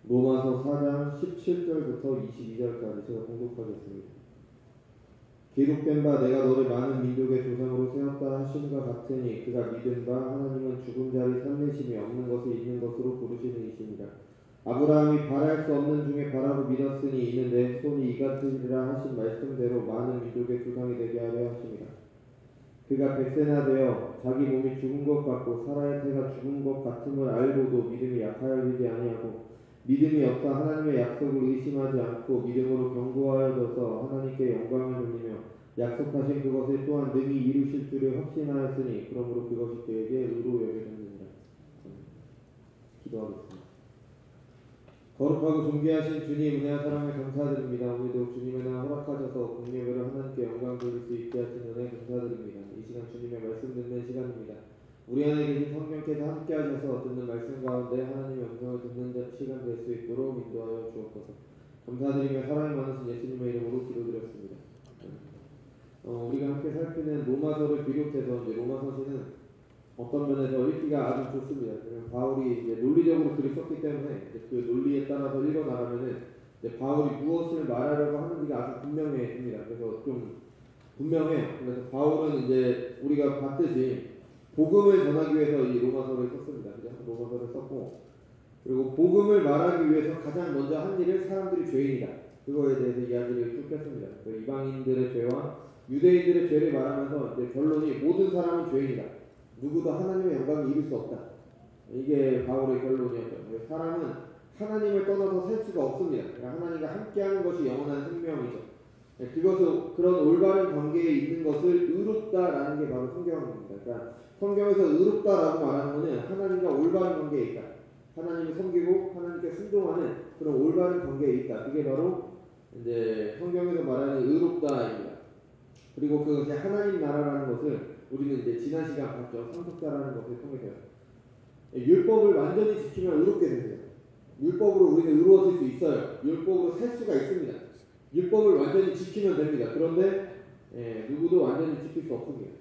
로마서 4장 17절부터 22절까지 제가 공독하겠습니다. 기록된 바 내가 너를 많은 민족의 조상으로 세웠다 하심과 같으니 그가 믿은 바 하나님은 죽은 자를 살리심이 없는 것을 있는 것으로 부르시는 이시니라. 아브라함이 바랄 수 없는 중에 바라고 믿었으니 이는 내 후손이 이같으리라 하신 말씀대로 많은 민족의 조상이 되게 하려 하심이라. 그가 백세나 되어 자기 몸이 죽은 것 같고 사라의 태가 죽은 것 같음을 알고도 믿음이 약하여지지 아니하고 믿음이 없어 하나님의 약속을 의심하지 않고 믿음으로 견고하여져서 하나님께 영광을 돌리며 약속하신 그것을 또한 능히 이루실 줄을 확신하였으니 그러므로 그것이 그에게 의로 여겨졌느니라. 기도하겠습니다. 거룩하고 존귀하신 주님 은혜와 사랑에 감사드립니다. 우리도 주님의 나 허락하셔서 공예배로 하나님께 영광 돌릴 수 있게 하신 은혜 감사드립니다. 이 시간 주님의 말씀 듣는 시간입니다. 우리 안에 계신 성령께서 함께 하셔서 듣는 말씀 가운데 하나님의 음성을 듣는 시간 될 수 있도록 인도하여 주옵소서. 감사드리며 사랑이 많으신 예수님의 이름으로 기도드렸습니다. 우리가 함께 살피는 로마서를 비롯해서 이제 로마서시는 어떤 면에서 읽기가 아주 좋습니다. 바울이 이제 논리적으로 글을 썼기 때문에 그 논리에 따라서 읽어나가면은 바울이 무엇을 말하려고 하는지가 아주 분명해집니다. 그래서 좀 분명해요. 그래서 바울은 이제 우리가 봤듯이 복음을 전하기 위해서 이 로마서를 썼습니다. 로마서를 썼고, 그리고 복음을 말하기 위해서 가장 먼저 한 일은 사람들이 죄인이다. 그거에 대해서 이야기를 쭉 했습니다. 이방인들의 죄와 유대인들의 죄를 말하면서 이제 결론이 모든 사람은 죄인이다. 누구도 하나님의 영광을 이룰 수 없다. 이게 바울의 결론이었죠. 사람은 하나님을 떠나서 살 수가 없습니다. 하나님과 함께하는 것이 영원한 생명이죠. 그런 올바른 관계에 있는 것을 의롭다라는 게 바로 성경입니다. 그러니까 성경에서 의롭다라고 말하는 것은 하나님과 올바른 관계에 있다. 하나님을 섬기고 하나님께 순종하는 그런 올바른 관계에 있다. 그게 바로 이제 성경에서 말하는 의롭다입니다. 그리고 그것이 하나님 나라라는 것을 우리는 이제 지난 시간 봤죠. 상속자라는 것을 통해서요. 율법을 완전히 지키면 의롭게 됩니다. 율법으로 우리는 의로워질 수 있어요. 율법으로 살 수가 있습니다. 율법을 완전히 지키면 됩니다. 그런데 누구도 완전히 지킬 수 없습니다.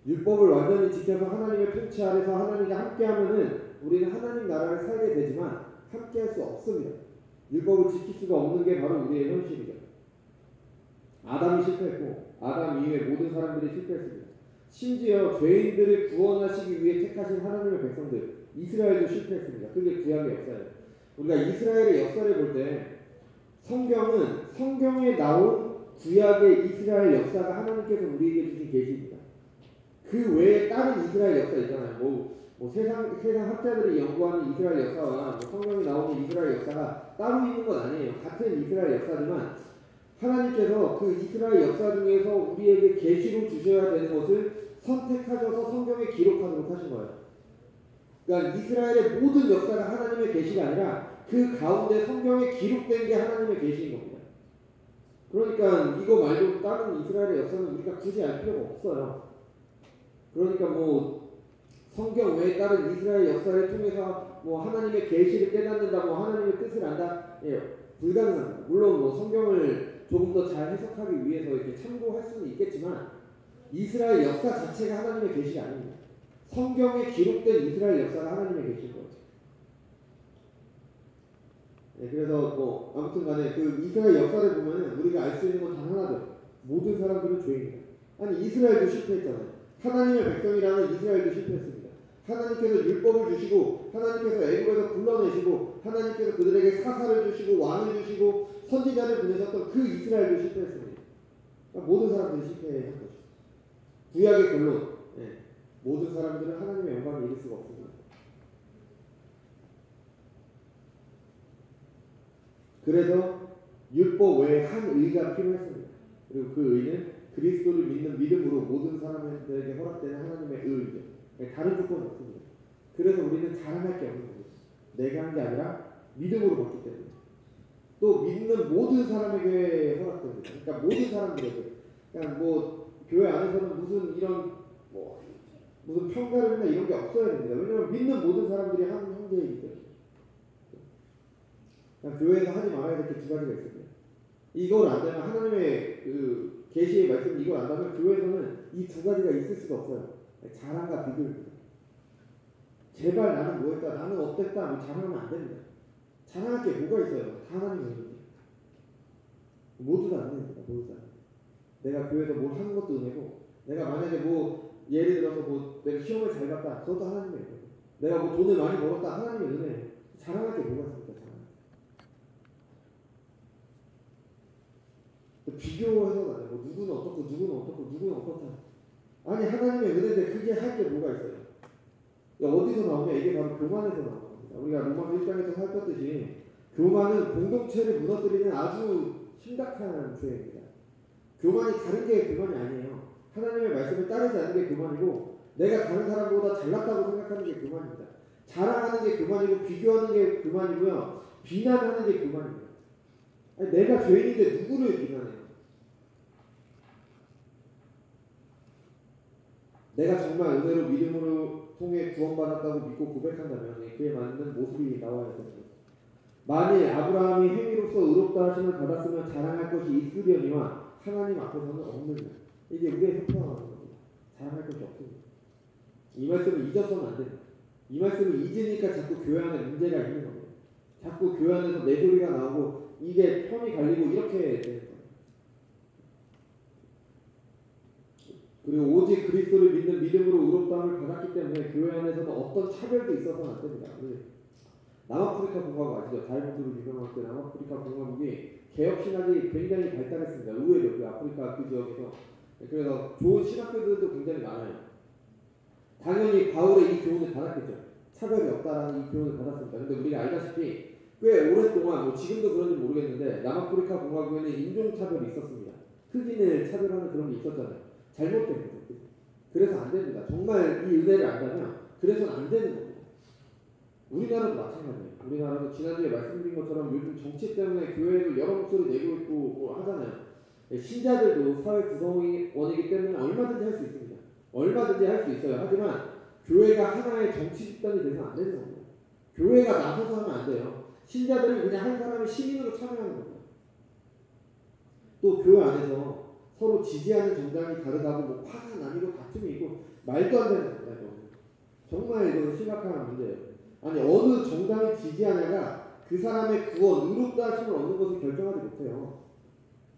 율법을 완전히 지켜서 하나님의 통치 아래서 하나님과 함께하면은 우리는 하나님 나라를 살게 되지만 함께할 수 없습니다. 율법을 지킬 수가 없는 게 바로 우리의 현실이죠. 아담이 실패했고 아담 이후에 모든 사람들이 실패했습니다. 심지어 죄인들을 구원하시기 위해 택하신 하나님의 백성들 이스라엘도 실패했습니다. 그게 구약의 역사예요. 우리가 이스라엘의 역사를 볼 때 성경은 성경에 나온 구약의 이스라엘 역사가 하나님께서 우리에게 주신 계시입니다. 그 외에 다른 이스라엘 역사 있잖아요. 세상 학자들이 연구하는 이스라엘 역사와 성경에 나오는 이스라엘 역사가 따로 있는 건 아니에요. 같은 이스라엘 역사지만 하나님께서 그 이스라엘 역사 중에서 우리에게 계시로 주셔야 되는 것을 선택하셔서 성경에 기록하도록 하신 거예요. 그러니까 이스라엘의 모든 역사가 하나님의 계시가 아니라 그 가운데 성경에 기록된 게 하나님의 계시인 겁니다. 그러니까 이거 말고 다른 이스라엘의 역사는 우리가 굳이 알 필요가 없어요. 그러니까 성경 외에 다른 이스라엘 역사를 통해서 하나님의 계시를 깨닫는다, 하나님의 뜻을 안다, 불가능합니다. 물론 성경을 조금 더 잘 해석하기 위해서 이렇게 참고할 수는 있겠지만 이스라엘 역사 자체가 하나님의 계시가 아닙니다. 성경에 기록된 이스라엘 역사가 하나님의 계시인 거죠. 그래서 아무튼 간에 그 이스라엘 역사를 보면 우리가 알 수 있는 건 단 하나죠. 모든 사람들은 죄인이다. 아니 이스라엘도 실패했잖아요. 하나님의 백성이라는 이스라엘도 실패했습니다. 하나님께서 율법을 주시고 하나님께서 애굽에서 불러내시고 하나님께서 그들에게 사사를 주시고 왕을 주시고 선지자를 보내셨던 그 이스라엘도 실패했습니다. 그러니까 모든 사람들이 실패한 거죠. 구약의 결론, 모든 사람들은 하나님의 영광을 이룰 수가 없습니다. 그래서 율법 외에 한 의가 필요했습니다. 그리고 그 의는 그리스도를 믿는 믿음으로 모든 사람들에게 허락되는 하나님의 의이죠. 다른 조건이 없습니다. 그래서 우리는 자랑할 게 없는 거죠. 내가 한 게 아니라 믿음으로 받기 때문에. 또 믿는 모든 사람에게 허락됩니다. 그러니까 모든 사람들에게. 그냥 교회 안에서는 무슨 이런 뭐 무슨 평가름이나 이런 게 없어야 됩니다. 왜냐하면 믿는 모든 사람들이 한 형제이기 때문에. 그냥 교회에서 하지 말아야 될 게 두 가지가 있습니다. 이걸 안 되면 하나님의 그 계시의 말씀 이걸 안다면 교회에서는 이 두 가지가 있을 수가 없어요. 자랑과 비교입니다. 제발 나는 뭐했다, 나는 어땠다, 뭐 자랑하면 안 됩니다. 자랑할 게 뭐가 있어요? 다 하나님의 은혜입니다. 모두 다 은혜입니다. 모두 다. 내가 교회에서 뭘 하는 것도 은혜고, 내가 만약에 뭐 예를 들어서 뭐 내가 시험을 잘 봤다, 그것도 하나님의 은혜고, 내가 뭐 돈을 많이 벌었다, 하나님의 은혜예요. 자랑할 게 뭐가 있습니까? 비교해서 가자. 뭐 누구는 어떻고 누구는 어떻고 누구는 어떻다. 아니 하나님의 은혜인데 그게 할 게 뭐가 있어요? 어디서 나오냐? 이게 바로 교만에서 나오는 겁니다. 우리가 로마서 1장에서 살폈듯이 교만은 공동체를 무너뜨리는 아주 심각한 죄입니다. 교만이 다른 게 교만이 아니에요. 하나님의 말씀을 따르지 않는 게 교만이고, 내가 다른 사람보다 잘났다고 생각하는 게 교만입니다. 자랑하는 게 교만이고, 비교하는 게 교만이고요, 비난하는 게 교만입니다. 아니, 내가 죄인인데 누구를 비난해요? 내가 정말 은혜로 믿음으로 통해 구원받았다고 믿고 고백한다면 그에 맞는 모습이 나와야 됩니다. 만일 아브라함이 행위로서 의롭다 하심을 받았으면 자랑할 것이 있으려니와 하나님 앞에서는 없느냐. 이게 우리의 협상하는 겁니다. 자랑할 것이 없습니다. 이 말씀을 잊어서는 안 됩니다. 이 말씀을 잊으니까 자꾸 교회 안에 문제가 있는 겁니다. 자꾸 교회 안에서 내 소리가 나오고 이게 편이 갈리고 이렇게 되는 거예요. 그리고 오직 그리스도를 믿는 믿음으로 의롭다함을 받았기 때문에 교회 안에서는 어떤 차별도 있어서는 안 됩니다. 남아프리카 공화국 아시죠? 다이몬드로 유명한 그 남아프리카 공화국이 개혁신학이 굉장히 발달했습니다. 의외로 그 아프리카 그 지역에서. 그래서 좋은 신학교들도 굉장히 많아요. 당연히 바울의 이 교훈을 받았겠죠. 차별이 없다라는 이 교훈을 받았습니다. 근데 우리가 알다시피 꽤 오랫동안, 뭐 지금도 그런지 모르겠는데 남아프리카 공화국에는 인종차별이 있었습니다. 흑인을 차별하는 그런 게 있었잖아요. 잘못된 거죠. 그래서 안 됩니다. 정말 이 은혜를 안다면 그래서는 안 되는 겁니다. 우리나라도 마찬가지예요. 우리나라도 지난주에 말씀드린 것처럼 요즘 정치 때문에 교회도 여러 목소리 내고 있고 뭐 하잖아요. 신자들도 사회 구성원이기 때문에 얼마든지 할 수 있습니다. 얼마든지 할 수 있어요. 하지만 교회가 하나의 정치 집단이 돼서는 안 되는 겁니다. 교회가 나서서 하면 안 돼요. 신자들이 그냥 한 사람의 시민으로 참여하는 겁니다. 또 교회 안에서 서로 지지하는 정당이 다르다고 뭐 화가 나뉘고 다툼이 있고 말도 안 되는 겁니다. 정말 이건 심각한 문제예요. 아니 어느 정당을 지지하냐가 그 사람의 구원, 의롭다 하심을 얻는 것을 결정하지 못해요.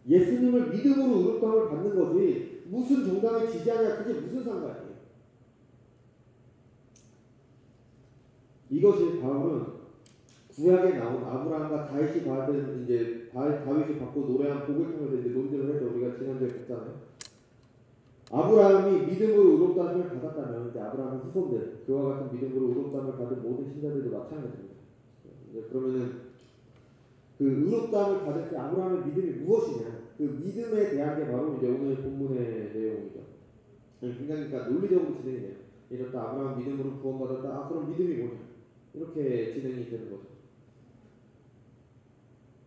예수님을 믿음으로 의롭다함을 받는 거지 무슨 정당을 지지하냐 그게 무슨 상관이에요. 이것이 바울은 구약에 나온 아브라함과 다윗이 받은 이제 다윗이 받고 노래한 복을 통해서 이제 논증을 해서 우리가 지난주에 봤잖아요. 아브라함이 믿음으로 의롭다함을 받았다면 이제 아브라함의 후손들 그와 같은 믿음으로 의롭다함을 받은 모든 신자들도 마찬가지입니다. 그러면은 그 의롭다함을 받을 때 아브라함의 믿음이 무엇이냐? 그 믿음에 대한 게 바로 이제 오늘 본문의 내용이죠. 굉장히 그러니까 논리적으로 진행이 돼요. 이렇다 아브라함 믿음으로 구원받았다. 아 그럼 믿음이 뭐냐? 이렇게 진행이 되는 거죠.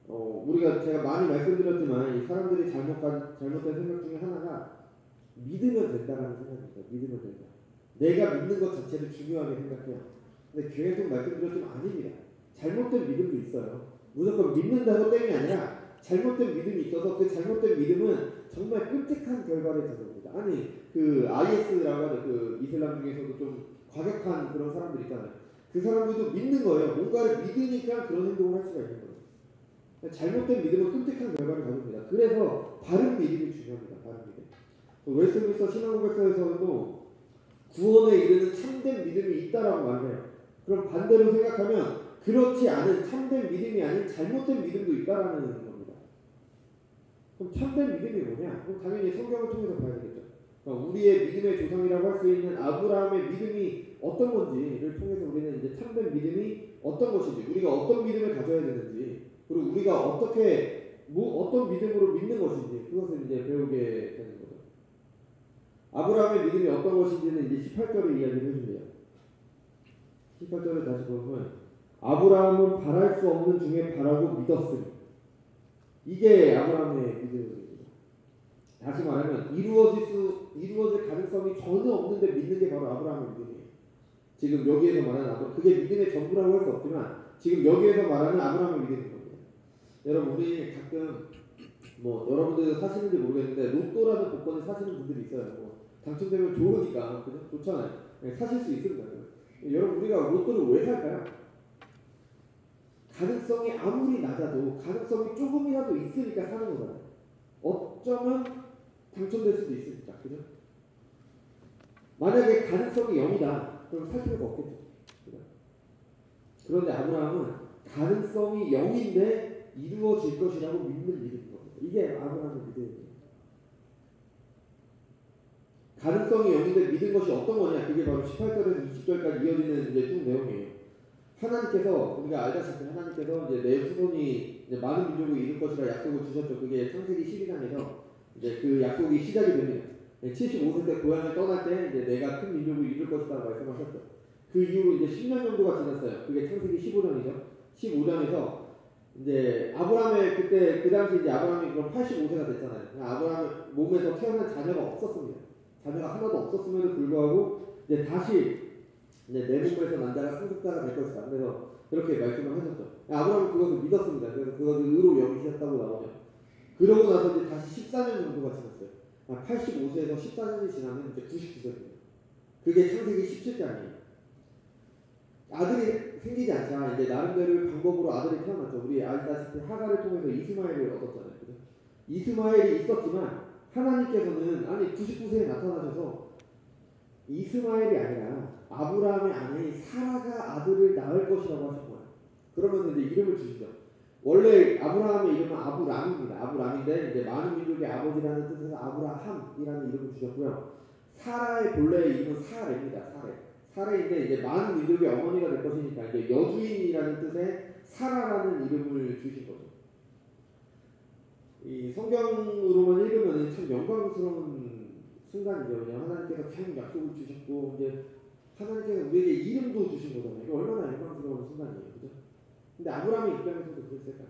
우리가 제가 많이 말씀드렸지만 이 사람들이 잘못된 생각 중에 하나가 믿으면 된다라는 생각입니다. 믿으면 된다. 내가 믿는 것 자체를 중요하게 생각해요. 근데 계속 말씀드렸지만 아닙니다. 잘못된 믿음도 있어요. 무조건 믿는다고 땡이 아니라 잘못된 믿음이 있어서 그 잘못된 믿음은 정말 끔찍한 결과를 가져옵니다. 아니 그 IS라고 하죠. 그 이슬람 중에서도 좀 과격한 그런 사람들 있잖아요. 그 사람들도 믿는 거예요. 뭔가를 믿으니까 그런 행동을 할 수가 있는 거예요. 잘못된 믿음은 끔찍한 결과를 가져옵니다. 그래서 바른 믿음이 중요합니다. 바른 믿음. 웨스트민스터 신앙고백서에서도 구원에 이르는 참된 믿음이 있다라고 말해요. 그럼 반대로 생각하면 그렇지 않은 참된 믿음이 아닌 잘못된 믿음도 있다라는 겁니다. 그럼 참된 믿음이 뭐냐? 그럼 당연히 성경을 통해서 봐야 되겠죠. 그러니까 우리의 믿음의 조상이라고 할 수 있는 아브라함의 믿음이 어떤 건지를 통해서 우리는 이제 참된 믿음이 어떤 것인지, 우리가 어떤 믿음을 가져야 되는지, 그리고 우리가 어떻게 어떤 믿음으로 믿는 것인지 그것을 이제 배우게 되는 거죠. 아브라함의 믿음이 어떤 것인지는 이제 18절에 이야기를 해준대요. 18절을 다시 보면 아브라함은 바랄 수 없는 중에 바라고 믿었으니 이게 아브라함의 믿음입니다. 다시 말하면 이루어질 가능성이 전혀 없는데 믿는 게 바로 아브라함의 믿음이에요. 지금 여기에서 말하는 아브라함, 그게 믿음의 전부라고 할 수 없지만 지금 여기에서 말하는 아브라함의 믿음인 겁니다. 여러분, 우리 가끔 뭐 여러분들 사시는지 모르겠는데 로또라는 복권을 사시는 분들이 있어요. 뭐 당첨되면 좋으니까 그죠? 좋잖아요. 네, 사실 수 있습니다. 여러분, 우리가 로또를 왜 살까요? 가능성이 아무리 낮아도 가능성이 조금이라도 있으니까 사는 거잖아요. 어쩌면 당첨될 수도 있으니까, 그죠? 만약에 가능성이 0이다, 그럼 살 필요가 없겠죠. 그죠? 그런데 아브라함은 가능성이 0인데 이루어질 것이라고 믿는 믿음인 겁니다. 이게 아브라함의 믿음이에요. 가능성이 0인데 믿은 것이 어떤 거냐? 그게 바로 18절에서 20절까지 이어지는 이제 쭉 내용이에요. 하나님께서, 우리가 알다시피 하나님께서 이제 내 후손이 이제 많은 민족을 이룰 것이라 약속을 주셨죠. 그게 창세기 12장에서 이제 그 약속이 시작이 됩니다. 75세 때 고향을 떠날 때 이제 내가 큰 민족을 이룰 것이다 말씀하셨죠. 그 이후로 이제 10년 정도가 지났어요. 그게 창세기 15장이죠. 15장에서 이제 아브라함의 그때 그 당시 이제 아브라함이 그럼 85세가 됐잖아요. 아브라함 몸에서 태어난 자녀가 없었습니다. 자녀가 하나도 없었음에도 불구하고 이제 다시 이제 내 몸에서 난 자가 상속자가 될 것이다. 그래서 그렇게 말씀을 하셨죠. 아브라함은 그것을 믿었습니다. 그래서 그것을 의로 여기셨다고 나오죠. 그러고 나서 이제 다시 14년 정도가 지났어요. 85세에서 14년이 지나면 이제 99세입니다. 그게 창세기 17장이에요. 아들이 생기지 않자 이제 나름대로 방법으로 아들이 태어났죠. 우리 알다시피 하갈을 통해서 이스마엘을 얻었잖아요. 그죠? 이스마엘이 있었지만 하나님께서는 아니 99세에 나타나셔서 이스마엘이 아니라 아브라함의 아내인 사라가 아들을 낳을 것이라고 하신 거예요. 그러면서 이제 이름을 주시죠. 원래 아브라함의 이름은 아브람입니다. 아브람인데 이제 많은 민족의 아버지라는 뜻에서 아브라함이라는 이름을 주셨고요. 사라의 본래의 이름은 사레입니다. 사레인데 이제 많은 민족의 어머니가 될 것이니까 이제 여주인이라는 뜻의 사라라는 이름을 주신 거죠. 이 성경으로만 읽으면 참 영광스러운 순간이죠. 그냥 하나님께서 계속 약속을 주셨고 이제 하나님께서 우리에게 이름도 주신 거잖아요. 이거 얼마나 영광스러운 순간이에요, 그죠? 근데 아브라함의 입장에서도 그랬을까요?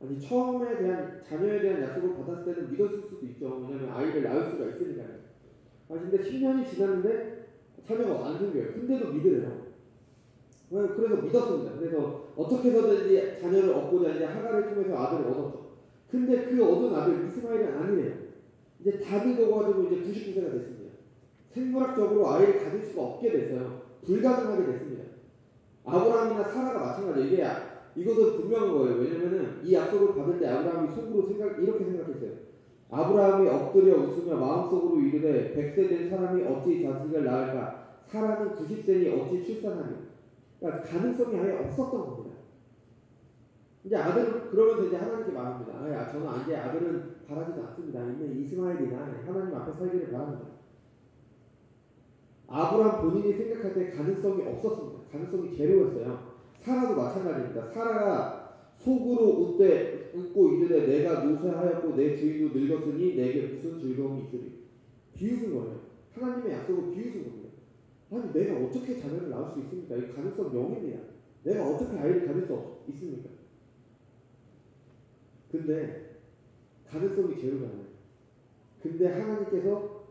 아니 처음에 대한 자녀에 대한 약속을 받았을 때는 믿었을 수도 있죠. 왜냐하면 아이를 낳을 수가 있으니까요. 근데 10년이 지났는데 자녀가 안 생겨요. 근데도 믿으래요. 그래서 믿었습니다. 그래서 어떻게 해서든지 자녀를 얻고자 이제 하갈을 통해서 아들을 얻었죠. 근데 그 얻은 아들 이스마엘은 아니래요. 이제 다 늙어가지고 이제 99세가 됐습니다. 생물학적으로 아이를 가질 수가 없게 됐어요. 불가능하게 됐습니다. 아브라함이나 사라가 마찬가지예요. 이것은 분명한 거예요. 왜냐면은 이 약속을 받을 때 아브라함이 속으로 이렇게 생각했어요. 아브라함이 엎드려 웃으며 마음속으로 이르되 100세 된 사람이 어찌 자식을 낳을까? 사라는 90세니 어찌 출산하니? 그러니까 가능성이 아예 없었던 겁니다. 이제 아들은 그러면서 이제 하나님께 말합니다. 저는 이제 아들은 바라지도 않습니다. 이제 이스마엘이나 하나님 앞에 살기를 바랍니다. 아브라함 본인이 생각할 때 가능성이 없었습니다. 가능성이 제로였어요. 사라도 마찬가지입니다. 사라가 속으로 웃고 이르되 내가 노쇠하였고 내 주인도 늙었으니 내게 무슨 즐거움이 있으리. 비웃은 거예요. 하나님의 약속을 비웃은 겁니다. 아니 내가 어떻게 자녀를 낳을 수 있습니까? 이 가능성 0입니다. 내가 어떻게 아이를 가질 수 있습니까? 근데 가능성이 제로잖아요. 근데 하나님께서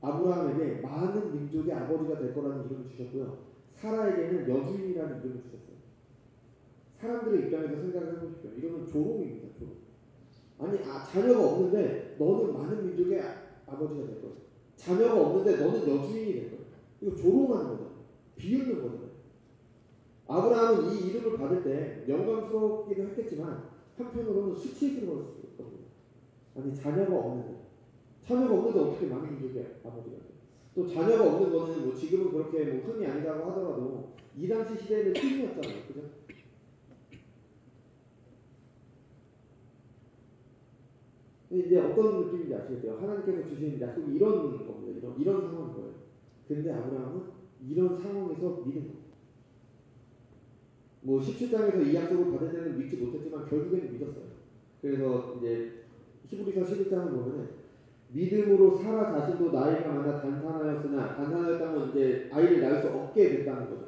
아브라함에게 많은 민족의 아버지가 될 거라는 이름을 주셨고요. 사라에게는 여주인이라는 이름을 주셨어요. 사람들의 입장에서 생각을 해보십시오. 이거는 조롱입니다. 조롱. 아니 자녀가 없는데 너는 많은 민족의 아버지가 될 거야. 자녀가 없는데 너는 여주인이 될 거야. 이거 조롱하는 거잖아요. 비웃는 거잖아요. 아브라함은 이 이름을 받을 때 영광스럽기도 했겠지만 한편으로는 수치스러웠을 겁니다. 아니 자녀가 없는데 어떻게 많은 민족의 아버지가 돼요? 또 자녀가 없는 거는 뭐 지금은 그렇게 뭐 흔히 아니라고 하더라도 이 당시 시대에는 흔이었잖아요, 그죠? 이제 어떤 느낌인지 아시겠어요? 하나님께서 주신 약속이 이런 겁니다. 이런 상황인 거예요. 근데 아브라함은 이런 상황에서 믿은 거예요. 뭐 17장에서 이 약속을 받을 때는 믿지 못했지만 결국에는 믿었어요. 그래서 이제 히브리서 11장을 보면은 믿음으로 사라 자신도 나이가 많아 단산하였다면 이제 아이를 낳을 수 없게 됐다는 거죠.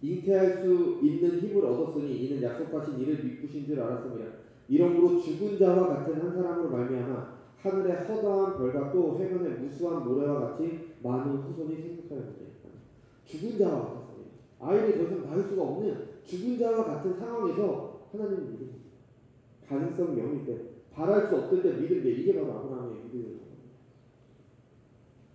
잉태할 수 있는 힘을 얻었으니 이는 약속하신 이를 믿으신 줄 알았습니다. 이러므로 죽은 자와 같은 한 사람으로 말미암아 하늘의 허다한 별과 또 해변의 무수한 모래와 같이 많은 후손이 생육하여 되리라. 죽은 자와 같았어요. 아이를 더 이상 낳을 수가 없는 죽은 자와 같은 상황에서 하나님을 믿음. 가능성이 0일 때, 바랄 수 없을 때 믿은 게 이게 바로 아브라함의 믿음이에요.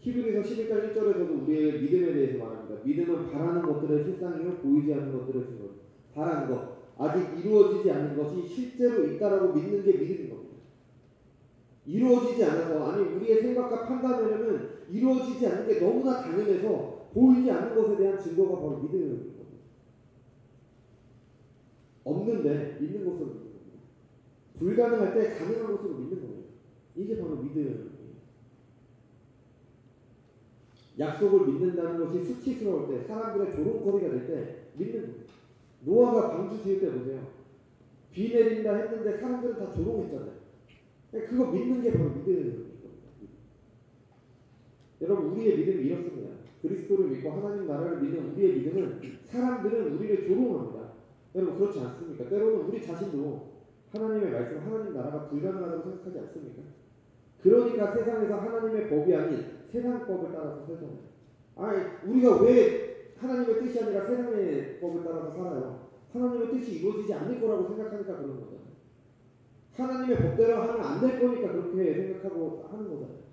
히브리서 11장 1절에서도 우리의 믿음에 대해서 말합니다. 믿음은 바라는 것들의 실상이요 보이지 않는 것들의 증거. 바라는 것, 아직 이루어지지 않는 것이 실제로 있다라고 믿는 게 믿음인 겁니다. 이루어지지 않아서, 아니 우리의 생각과 판단으로는 이루어지지 않는 게 너무나 당연해서 보이지 않는 것에 대한 증거가 바로 믿음인 겁니다. 없는데 있는 것으로 믿는 겁니다. 불가능할 때 가능한 것으로 믿는 겁니다. 이게 바로 믿음이에요. 약속을 믿는다는 것이 수치스러울 때, 사람들의 조롱거리가 될 때 믿는 겁니다. 노아가 방주 지을 때 보세요. 비 내린다 했는데 사람들은 다 조롱했잖아요. 그거 믿는 게 바로 믿음인 겁니다. 여러분, 우리의 믿음이 이렇습니다. 그리스도를 믿고 하나님 나라를 믿는 우리의 믿음은 사람들은 우리를 조롱합니다. 여러분, 그렇지 않습니까? 때로는 우리 자신도 하나님의 말씀, 하나님 나라가 불가능하다고 생각하지 않습니까? 그러니까 세상에서 하나님의 법이 아닌 세상 법을 따라서 살잖아요. 아니, 우리가 왜 하나님의 뜻이 아니라 세상의 법을 따라서 살아요? 하나님의 뜻이 이루어지지 않을 거라고 생각하니까 그런 거잖아요. 하나님의 법대로 하면 안 될 거니까 그렇게 생각하고 하는 거잖아요.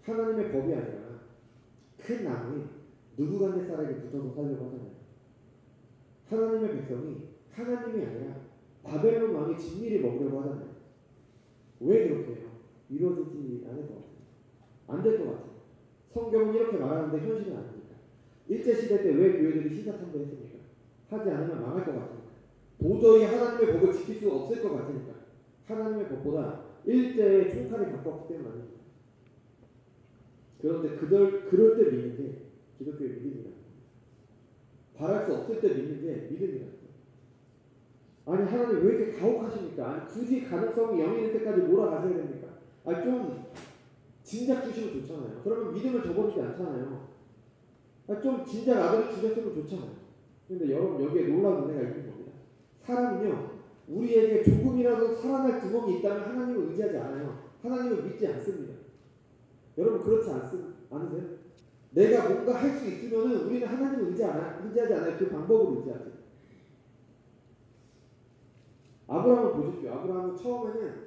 하나님의 법이 아니라 큰 나무에 느부갓네살에게 붙어서 살려고 하잖아요. 하나님의 백성이 하나님이 아니라 바벨론 왕의 진미를 먹으려고 하잖아요. 왜 그렇게 해요? 이루어지지 않을 것 같아요. 안 될 것 같아요. 성경은 이렇게 말하는데 현실은 아닙니까? 일제시대 때 왜 교회들이 신사참배했습니까? 하지 않으면 망할 것 같으니까. 도저히 하나님의 법을 지킬 수 없을 것 같으니까. 하나님의 법보다 일제의 총칼이 가까웠기 때문 아닙니다. 그런데 그럴 때 믿는 게 기독교의 믿음이라는 겁니다. 바랄 수 없을 때 믿는 게 믿음이라는 거예요. 아니, 하나님 왜 이렇게 가혹하십니까? 아니, 굳이 가능성이 0일 때까지 몰아가셔야 됩니까? 아니, 좀 진작 주시면 좋잖아요. 그러면 믿음을 저버리지 않잖아요. 아니, 좀 진작 아들을 주셨으면 좋잖아요. 근데 여러분, 여기에 놀라운 은혜가 있는 겁니다. 사람은요, 우리에게 조금이라도 살아날 구멍이 있다면 하나님을 의지하지 않아요. 하나님을 믿지 않습니다. 여러분, 그렇지 않으세요? 내가 뭔가 할 수 있으면은 우리는 하나님을 의지하지 않아요. 그 방법을 의지하지. 아브라함을 보십시오. 아브라함은 처음에는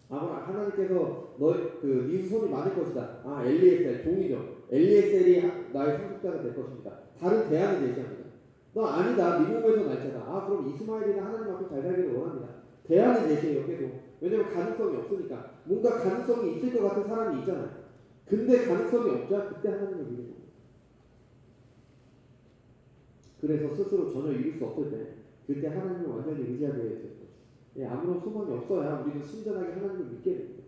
하나님께서 네 후손이 많을 것이다. 엘리에셀, 동이죠. 엘리에셀이 나의 상속자가 될 것입니다. 다른 대안을 제시합니다. 너 아니다. 네 몸에서 날 자다. 그럼 이스마엘이나 하나님 앞에 잘 살기를 원합니다. 대안을 제시해요. 계속. 왜냐면 가능성이 없으니까. 뭔가 가능성이 있을 것 같은 사람이 있잖아요. 근데 가능성이 없자 그때 하나님을 믿는 겁니다. 그래서 스스로 전혀 이룰 수 없을 때 그때 하나님을 완전히 의지하게 되는 거죠. 아무런 소망이 없어야 우리는 신전하게 하나님을 믿게 됩니다.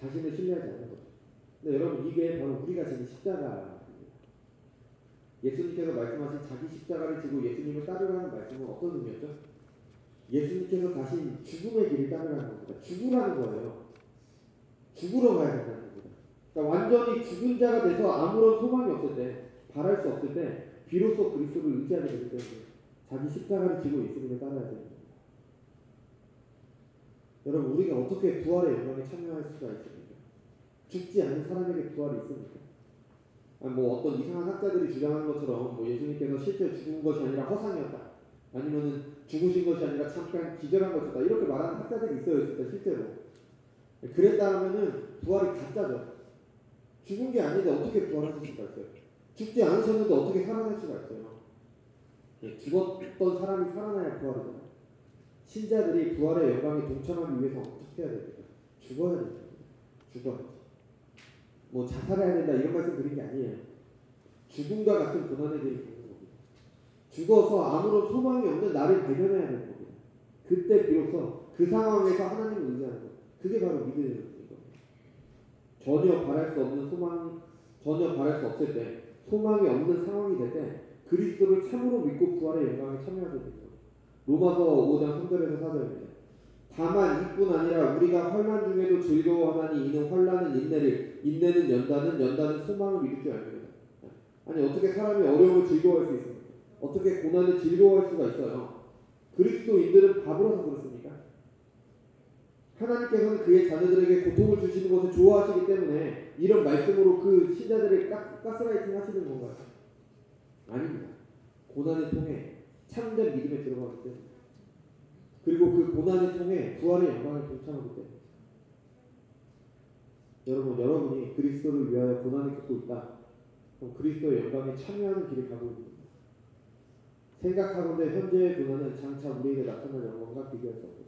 자신을 신뢰하지 않는 거죠. 근데 여러분, 이게 바로 우리가 지는 십자가입니다. 예수님께서 말씀하신 자기 십자가를 지고 예수님을 따르라는 말씀은 어떤 의미였죠? 예수님께서 가신 죽음의 길을 따르라는 겁니다. 죽으라는 거예요. 죽으러 가야 된다는 겁니다. 그러니까 완전히 죽은 자가 돼서 아무런 소망이 없을 때, 바랄 수 없을 때 비로소 그리스도를 의지하게 되기 때문에 자기 십자가를 지고 예수님을 따라야 됩니다. 여러분, 우리가 어떻게 부활의 영광에 참여할 수가 있습니까? 죽지 않는 사람에게 부활이 있습니까? 어떤 이상한 학자들이 주장하는 것처럼 예수님께서 실제 죽은 것이 아니라 허상이었다. 아니면은 죽으신 것이 아니라 잠깐 기절한 것이다. 이렇게 말하는 학자들이 있어요. 진짜 실제로. 그랬다면은 부활이 가짜죠. 죽은 게 아닌데 어떻게 부활하실 수가 있어요? 죽지 않으셨는데 어떻게 살아날 수가 있어요? 죽었던 사람이 살아나야 부활이잖아요. 신자들이 부활의 영광에 동참하기 위해서 어떻게 해야 됩니까? 죽어야 됩니다. 죽어야지. 자살해야 된다 이런 말씀 드린 게 아니에요. 죽음과 같은 고난의 길을 걷는 겁니다. 죽어서 아무런 소망이 없는 나를 발견해야 되는 겁니다. 그때 비로소 그 상황에서 하나님을 의지하는 것. 그게 바로 믿음인 겁니다. 전혀 바랄 수 없을 때, 소망이 없는 상황이 될 때 그리스도를 참으로 믿고 부활의 영광에 참여하게 됩니다. 로마서 5장 3절에서 4절입니다. 다만 이뿐 아니라 우리가 환난 중에도 즐거워하나니 이는 환난은 인내를, 인내는 연단은 소망을 이룰 줄 압니다. 아니, 어떻게 사람이 어려움을 즐거워할 수 있습니까? 어떻게 고난을 즐거워할 수가 있어요? 그리스도인들은 바보라서 그렇습니까? 하나님께서는 그의 자녀들에게 고통을 주시는 것을 좋아하시기 때문에 이런 말씀으로 그 신자들을 가스라이팅 하시는 건가요? 아닙니다. 고난을 통해 참된 믿음에 들어가기 때문에, 그리고 그 고난을 통해 부활의 영광을 동참하기 때문에. 여러분이 그리스도를 위하여 고난을 겪고 있다. 그럼 그리스도의 영광에 참여하는 길을 가고 있는 겁니다. 생각하건대 현재의 고난은 장차 우리에게 나타난 영광과 비교할 수 없다.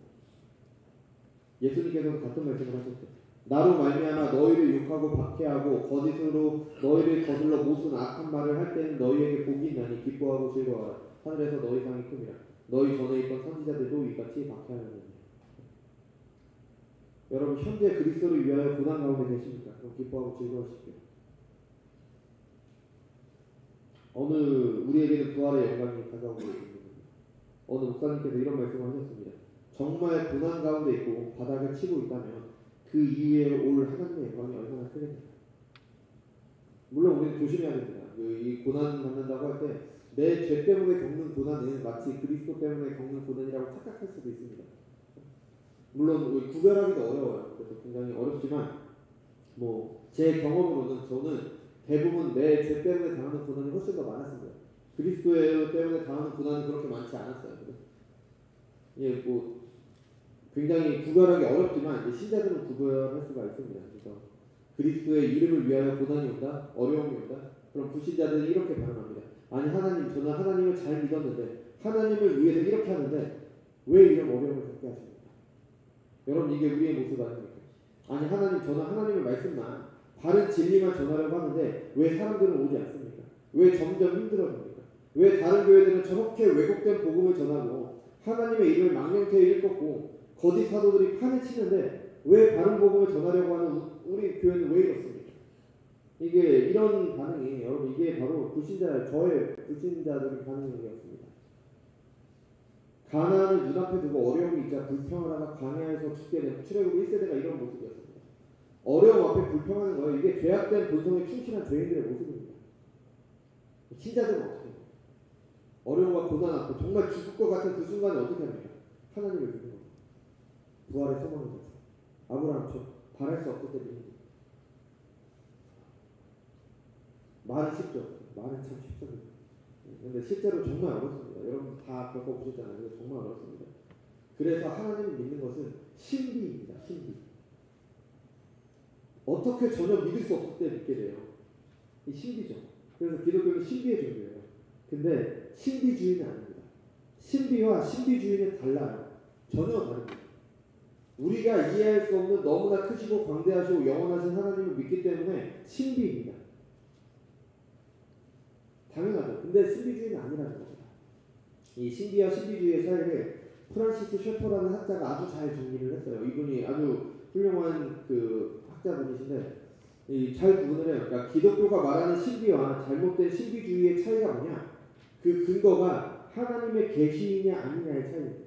예수님께서도 같은 말씀을 하셨죠. 나로 말미암아 너희를 욕하고 박해하고 거짓으로 너희를 거슬러 모순 악한 말을 할 때는 너희에게 복이 있나니 기뻐하고 즐거워하라. 하늘에서 너희 상이 큼이라. 너희 전에 있던 선지자들도 이같이 박해하느니라. 여러분, 현재 그리스도를 위하여 고난 가운데 계십니까? 그럼 기뻐하고 즐거워하십시오. 우리에게는 부활의 영광이 다가오고 있습니다. 어느 목사님께서 이런 말씀을 하셨습니다. 정말 고난 가운데 있고 바닥을 치고 있다면 그 이후에 올 하나님의 영광이 얼마나 크겠습니까? 물론 우리는 조심해야 됩니다. 이 고난 받는다고 할 때 내 죄 때문에 겪는 고난은 마치 그리스도 때문에 겪는 고난이라고 착각할 수도 있습니다. 물론 구별하기도 어려워요. 그래서 굉장히 어렵지만 제 경험으로는 저는 대부분 내 죄 때문에 당하는 고난이 훨씬 더 많았습니다. 그리스도 때문에 당하는 고난이 그렇게 많지 않았어요. 예, 굉장히 구별하기 어렵지만 신자들은 구별할 수가 있습니다. 그래서 그리스도의 이름을 위하여 고난이 온다, 어려움이 온다. 그럼 불신자들은 이렇게 반응합니다. 아니 하나님, 저는 하나님을 잘 믿었는데 하나님을 위해서 이렇게 하는데 왜 이런 어려움을 겪게 하십니까? 여러분, 이게 우리의 모습 아닙니까? 아니 하나님, 저는 하나님의 말씀만 바른 진리만 전하려고 하는데 왜 사람들은 오지 않습니까? 왜 점점 힘들어집니까? 왜 다른 교회들은 저렇게 왜곡된 복음을 전하고 하나님의 이름을 망령되이 일컫고 거짓 사도들이 판을 치는데 왜 바른 복음을 전하려고 하는 우리 교회는 왜 이렇습니까? 이게 이런 반응이, 여러분, 이게 바로 저의 불신자들의 반응이었습니다. 가나안을 눈앞에 두고 어려움이 있자 불평을 하다 광야에서 죽게 된 출애굽 1세대가 이런 모습이었습니다. 어려움 앞에 불평하는 거예요. 이게 죄악된 본성에 충실한 죄인들의 모습입니다. 신자들은 어떻게 해요? 어려움과 고난 앞에 정말 죽을 것 같은 그 순간에 어떻게 합니까? 하나님을 믿는 겁니다. 부활의 소망을 가지고 아브라함처럼 바랄 수 없을 때 믿는 겁니다. 말은 쉽죠. 말은 참 쉽습니다. 근데 실제로 정말 어렵습니다. 여러분 다 겪어보셨잖아요. 정말 어렵습니다. 그래서 하나님을 믿는 것은 신비입니다. 신비. 어떻게 전혀 믿을 수 없을 때 믿게 돼요. 이 신비죠. 그래서 기독교는 신비의 종교예요. 근데 신비주의는 아닙니다. 신비와 신비주의는 달라요. 전혀 다릅니다. 우리가 이해할 수 없는 너무나 크시고 광대하시고 영원하신 하나님을 믿기 때문에 신비입니다. 당연하죠. 근데 신비주의는 아니라는 겁니다. 이 신비와 신비주의의 차이를 프란시스 셰퍼라는 학자가 아주 잘 정리를 했어요. 이분이 아주 훌륭한 학자분이신데 잘 구분을 해요. 그러니까 기독교가 말하는 신비와 잘못된 신비주의의 차이가 뭐냐? 그 근거가 하나님의 계시이냐 아니냐의 차이입니다.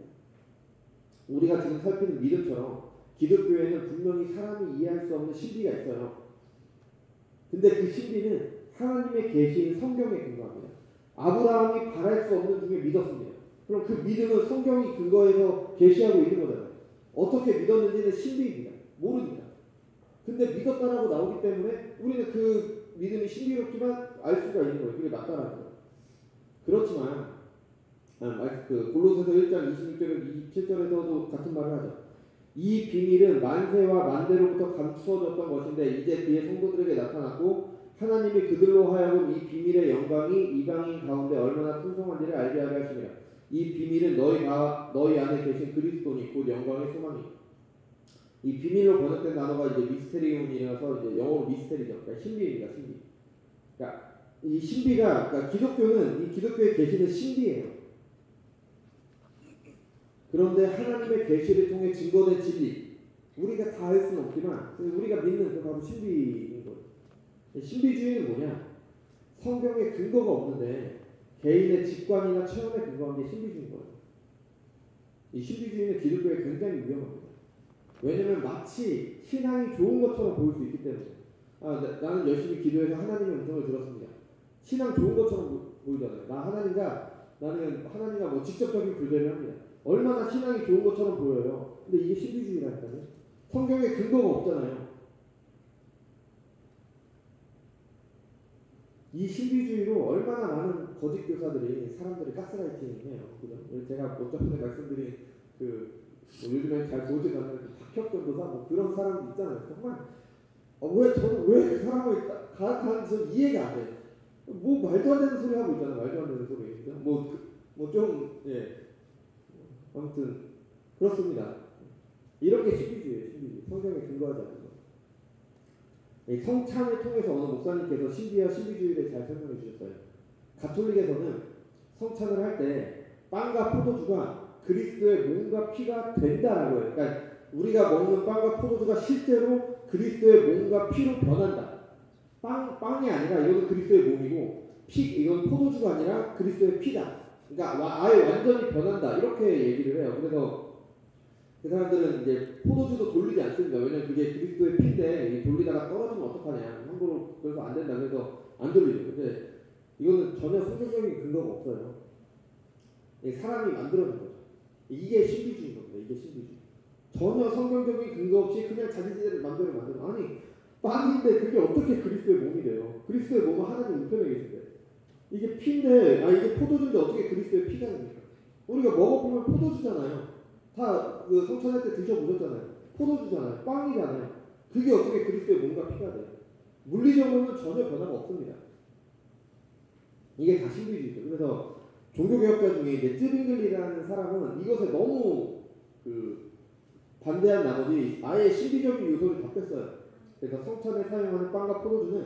우리가 지금 살피는 믿음처럼 기독교에는 분명히 사람이 이해할 수 없는 신비가 있어요. 근데 그 신비는 하나님의 계시인 성경에 근거합니다. 아브라함이 바랄 수 없는 중에 믿었습니다. 그럼 그 믿음은 성경이 근거해서 계시하고 있는 거잖아요. 어떻게 믿었는지는 신비입니다. 모릅니다. 근데 믿었다라고 나오기 때문에 우리는 그 믿음이 신비롭지만 알 수가 있는 거예요. 그게 맞다라는 거예요. 그렇지만 골로새서 1장 26절 27절에서도 같은 말을 하죠. 이 비밀은 만세와 만대로부터 감추어졌던 것인데 이제 그의 성도들에게 나타났고 하나님이 그들로 하여금 이 비밀의 영광이 이방인 가운데 얼마나 풍성한지를 알게 하게 하시니라. 이 비밀은 너희 안에 계신 그리스도니 곧 영광의 소망이. 이 비밀로 번역된 단어가 이제 미스테리온이라서 이제 영어로 미스테리죠. 그러니까 신비입니다. 신비. 그러니까 이 신비가, 그러니까 이 기독교의 계시는 신비예요. 그런데 하나님의 계시를 통해 증거된 진리, 우리가 다 알 수는 없지만 우리가 믿는 그 바로 신비인 거예요. 신비주의는 뭐냐? 성경에 근거가 없는데 개인의 직관이나 체험에 근거한 게 신비주의인 거예요. 이 신비주의는 기독교에 굉장히 위험합니다. 왜냐하면 마치 신앙이 좋은 것처럼 보일 수 있기 때문에. 나는 열심히 기도해서 하나님의 음성을 들었습니다. 신앙 좋은 것처럼 보이잖아요. 나는 하나님과 직접적인 교제를 합니다. 얼마나 신앙이 좋은 것처럼 보여요. 근데 이게 신비주의라니까요. 성경에 근거가 없잖아요. 이 신비주의로 얼마나 많은 거짓 교사들이 사람들을 가스라이팅해요. 그죠? 제가 저번에 말씀드린 요즘에 잘 보지도 않는 박혁 전도사 그런 사람도 있잖아요. 정말 저는 왜 그 사람을 가는지 이해가 안 돼. 말도 안 되는 소리 하고 있잖아. 말도 안 되는 소리. 아무튼 그렇습니다. 이렇게 신비주의예요. 신비주의. 성경에 근거하지 않는 거. 성찬을 통해서 어느 목사님께서 신비와 신비주의를 잘 설명해 주셨어요. 가톨릭에서는 성찬을 할 때 빵과 포도주가 그리스도의 몸과 피가 된다라고 해요. 그러니까 우리가 먹는 빵과 포도주가 실제로 그리스도의 몸과 피로 변한다. 빵이 아니라 이건 그리스도의 몸이고 이건 포도주가 아니라 그리스도의 피다. 그러니까 아예 완전히 변한다. 이렇게 얘기를 해요. 그래서 그 사람들은 이제 포도주도 돌리지 않습니다. 왜냐면 그게 그리스도의 피인데 돌리다가 떨어지면 어떡하냐. 함부로 그래서 안 된다. 그래서 안 돌리죠. 근데 이거는 전혀 성경적인 근거가 없어요. 사람이 만들어낸 거죠. 이게 신비주의인 겁니다. 이게 신비주의. 전혀 성경적인 근거 없이 그냥 자기들이 만들어. 아니 빵인데 그게 어떻게 그리스도의 몸이 돼요? 그리스도의 몸은 하나님 우편에 계신데 이게 피인데 이게 포도주인데 어떻게 그리스도의 피가 됩니까? 우리가 먹어보면 포도주잖아요. 다 성찬할 때 드셔보셨잖아요. 포도주잖아요. 빵이잖아요. 그게 어떻게 그리스도의 몸과 피가 돼요? 물리적으로는 전혀 변화가 없습니다. 이게 다 신비주의죠. 그래서 종교개혁자 중에 이제 쯔빙글리라는 사람은 이것에 너무 반대한 나머지 아예 신비적인 요소를 다 뺐어요. 그래서 성찬에 사용하는 빵과 포도주는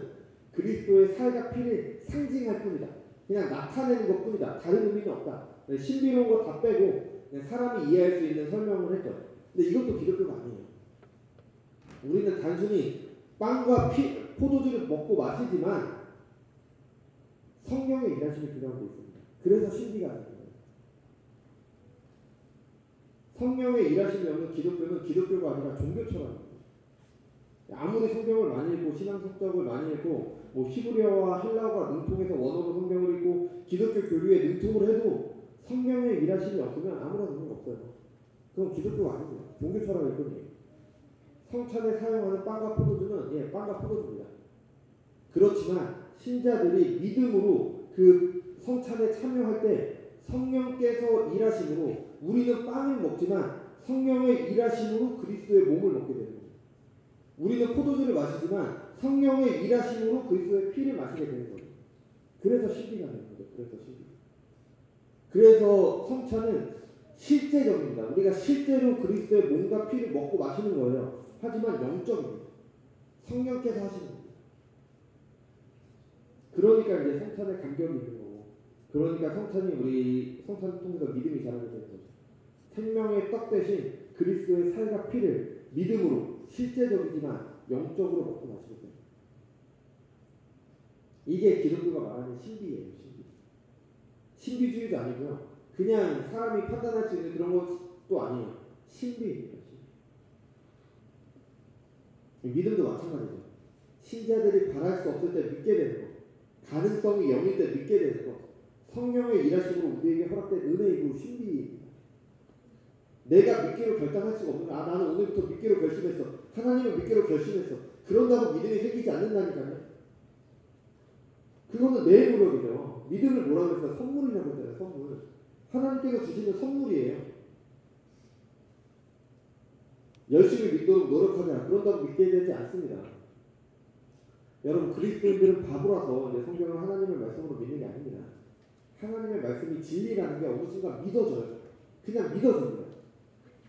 그리스도의 살과 피를 상징할 뿐이다. 그냥 나타내는 것 뿐이다. 다른 의미는 없다. 신비로운 거 다 빼고 사람이 이해할 수 있는 설명을 했죠. 근데 이것도 기독교가 아니에요. 우리는 단순히 빵과 포도주를 먹고 마시지만 성령의 일하심이 그 가운데 있습니다. 그래서 신비가 아닌 거예요. 성령의 일하심이 없는 기독교는 기독교가 아니라 종교처럼 아무리 성경을 많이 읽고 신앙 성적을 많이 읽고 히브리어와 헬라어가 능통해서 원어로 성경을 읽고 기독교 교류에 능통을 해도 성령의 일하심이 없으면 아무런 의미가 없어요. 그건 기독교가 아닙니다. 종교처럼일 뿐이에요. 성찬에 사용하는 빵과 포도주는 빵과 포도주입니다. 그렇지만 신자들이 믿음으로 그 성찬에 참여할 때 성령께서 일하심으로 우리는 빵을 먹지만 성령의 일하심으로 그리스도의 몸을 먹게 되는 거예요. 우리는 포도주를 마시지만 성령의 일하심으로 그리스도의 피를 마시게 되는 거예요. 그래서 신비가 되는 거죠. 그래서 성찬은 실제적입니다. 우리가 실제로 그리스도의 몸과 피를 먹고 마시는 거예요. 하지만 영적입니다. 성령께서 하시는 겁니다. 그러니까 이제 성찬에 감격이 있는 거고, 그러니까 성찬이 우리 성찬을 통해서 믿음이 자라게 되는 거죠. 생명의 떡 대신 그리스도의 살과 피를 믿음으로 실제적이지만 영적으로 먹고 마시게 됩니다. 이게 기독교가 말하는 신비예요. 신비주의도 아니고요. 그냥 사람이 판단할 수 있는 그런 것도 아니에요. 신비입니다. 믿음도 마찬가지죠. 신자들이 바랄 수 없을 때 믿게 되는 것, 가능성이 0일 때 믿게 되는 것, 성령의 일하심으로 우리에게 허락된 은혜이고 신비입니다. 내가 믿기로 결단할 수가 없는 거야. 나는 오늘부터 믿기로 결심했어. 하나님은 믿기로 결심했어. 그런다고 믿음이 생기지 않는다니까요. 그거는 내 노력이죠. 믿음을 뭐라고 했어요? 선물이라고 했잖아요. 선물. 하나님께서 주시는 선물이에요. 열심히 믿도록 노력하자. 그런다고 믿게 되지 않습니다. 여러분 그리스도인들은 바보라서 이제 성경을 하나님의 말씀으로 믿는 게 아닙니다. 하나님의 말씀이 진리라는 게 어느 순간 믿어져요. 그냥 믿어집니다.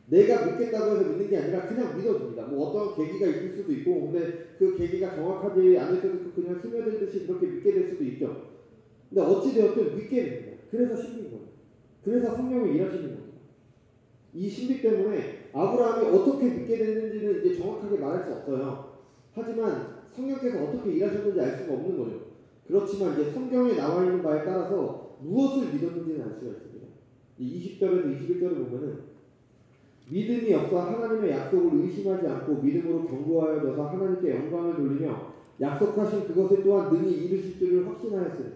내가 믿겠다고 해서 믿는 게 아니라 그냥 믿어집니다. 어떤 계기가 있을 수도 있고, 근데 그 계기가 정확하지 않을 수도 있고 그냥 스며들듯이 그렇게 믿게 될 수도 있죠. 근데 어찌되었든 믿게 됩니다. 그래서 신비인 거예요. 그래서 성령이 일하시는 겁니다. 이 신비 때문에 아브라함이 어떻게 믿게 됐는지는 이제 정확하게 말할 수 없어요. 하지만 성령께서 어떻게 일하셨는지 알 수가 없는 거죠. 그렇지만 이제 성경에 나와 있는 바에 따라서 무엇을 믿었는지는 알 수가 있습니다. 20절에서 21절을 보면은 믿음이 없어 하나님의 약속을 의심하지 않고 믿음으로 견고하여져서 하나님께 영광을 돌리며 약속하신 그것을 또한 능히 이루실 줄을 확신하였으니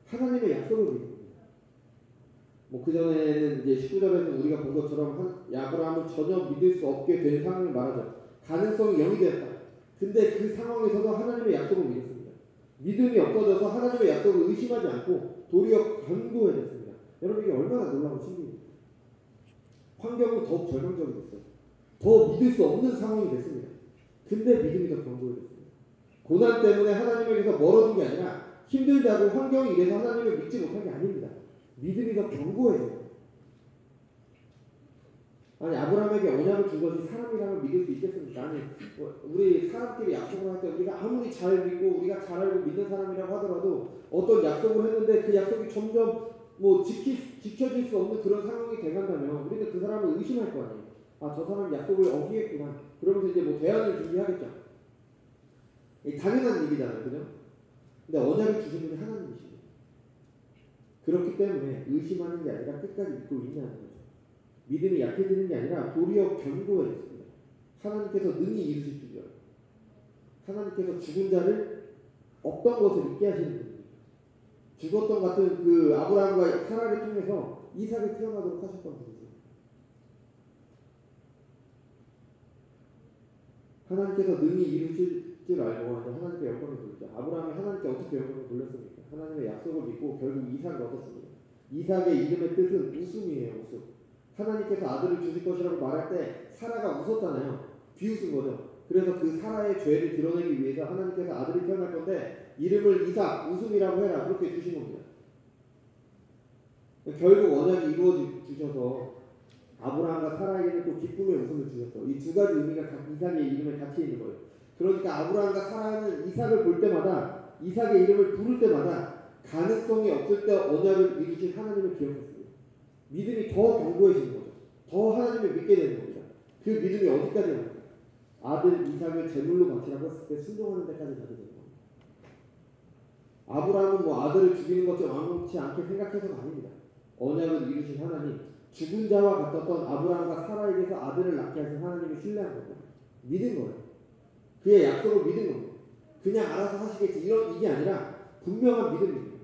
하나님의 약속을 믿습니다. 그 전에는 이제 19절에서 우리가 본 것처럼 아브라함은 전혀 믿을 수 없게 된 상황을 말하죠. 가능성이 0이 되었다. 근데 그 상황에서도 하나님의 약속을 믿었습니다. 믿음이 없어져서 하나님의 약속을 의심하지 않고 도리어 견고해졌습니다. 여러분 이게 얼마나 놀라운 신비입니까? 환경은 더욱 절망적이 됐어요. 더 믿을 수 없는 상황이 됐습니다. 근데 믿음이 더 견고해졌습니다. 고난 때문에 하나님에게서 멀어진 게 아니라 힘들다고 환경이 이래서 하나님을 믿지 못한 게 아닙니다. 믿음이 더 견고해져요. 아니 아브라함에게 언약을 준 것이 사람이라면 믿을 수 있겠습니까? 아니 우리 사람끼리 약속을 할 때 우리가 아무리 잘 믿고 우리가 잘 알고 믿는 사람이라고 하더라도 어떤 약속을 했는데 그 약속이 점점 지켜질 수 없는 그런 상황이 돼간다면 우리는 그 사람을 의심할 거 아니에요. 아, 저 사람이 약속을 어기겠구나. 그러면서 이제 대안을 준비하겠죠. 당연한 얘기잖아요. 그죠? 근데 언약을 주신 분이 하나님이십니다. 그렇기 때문에 의심하는 게 아니라 끝까지 믿고 있냐는 거죠. 믿음이 약해지는 게 아니라 도리어 견고해졌습니다. 하나님께서 능히 이루실 줄이요. 하나님께서 죽은 자를 없던 것을 있게 하시는 분입니다. 죽었던 같은 그 아브라함과 사라를 통해서 이삭이 태어나도록 하셨던 분이죠. 하나님께서 능히 이루실 줄 알고 하나님께 영광을 돌리죠. 아브라함이 하나님께 어떻게 영광을 돌렸습니까? 하나님의 약속을 믿고 결국 이삭을 얻었습니다. 이삭의 이름의 뜻은 웃음이에요. 웃음. 하나님께서 아들을 주실 것이라고 말할 때 사라가 웃었잖아요. 비웃은 거죠. 그래서 그 사라의 죄를 드러내기 위해서 하나님께서 아들이 태어날 건데 이름을 이삭, 웃음이라고 해라. 그렇게 주신 겁니다. 결국 언약이 이루어주셔서 아브라함과 사라에게는 또 기쁨의 웃음을 주셨어. 이 두 가지 의미가 이삭의 이름에 같이 있는 거예요. 그러니까 아브라함과 사라는 이삭을 볼 때마다 이삭의 이름을 부를 때마다 가능성이 없을 때 언약을 이루신 하나님을 기억했습니다. 믿음이 더 견고해지는 거죠. 더 하나님을 믿게 되는 겁니다. 그 믿음이 어디까지 갑니까? 아들 이삭을 제물로 바치라고 했을 때 순종하는 데까지 가게 되는 겁니다. 아브라함은 아들을 죽이는 것처럼 아무렇지 않게 생각해서가 아닙니다. 언약을 이루신 하나님, 죽은 자와 같았던 아브라함과 사라에게서 아들을 낳게 하신 하나님을 신뢰한 겁니다. 믿은 거예요. 그의 약속을 믿은 겁니다. 그냥 알아서 하시겠지 이게 아니라 분명한 믿음입니다.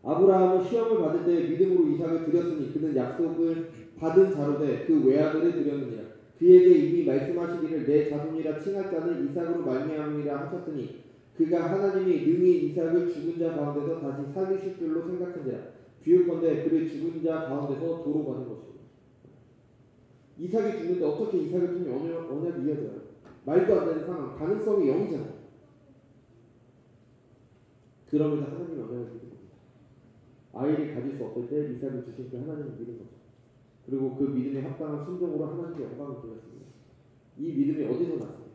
아브라함은 시험을 받을 때 믿음으로 이삭을 드렸으니 그는 약속을 받은 자로 돼 그 외아들을 드렸느니라. 그에게 이미 말씀하시기를 내 자손이라 칭할 자는 이삭으로 말미암으리라 하셨으니 그가 하나님이 능히 이삭을 죽은 자 가운데서 다시 살리실 줄로 생각한지라. 비유컨대 그를 죽은 자 가운데서 도로 가는 것입니다. 이삭이 죽는데 어떻게 이삭을 통해 언약이 이어져요? 말도 안 되는 상황, 가능성이 0이잖아요. 그러면서 하나님의 언약을 믿는 겁니다. 아이를 가질 수 없을 때 이삭을 주신 그 하나님을 믿는 거죠. 그리고 그 믿음에 합당한 순종으로 하나님께 영광을 돌렸습니다. 이 믿음이 어디서 났습니까?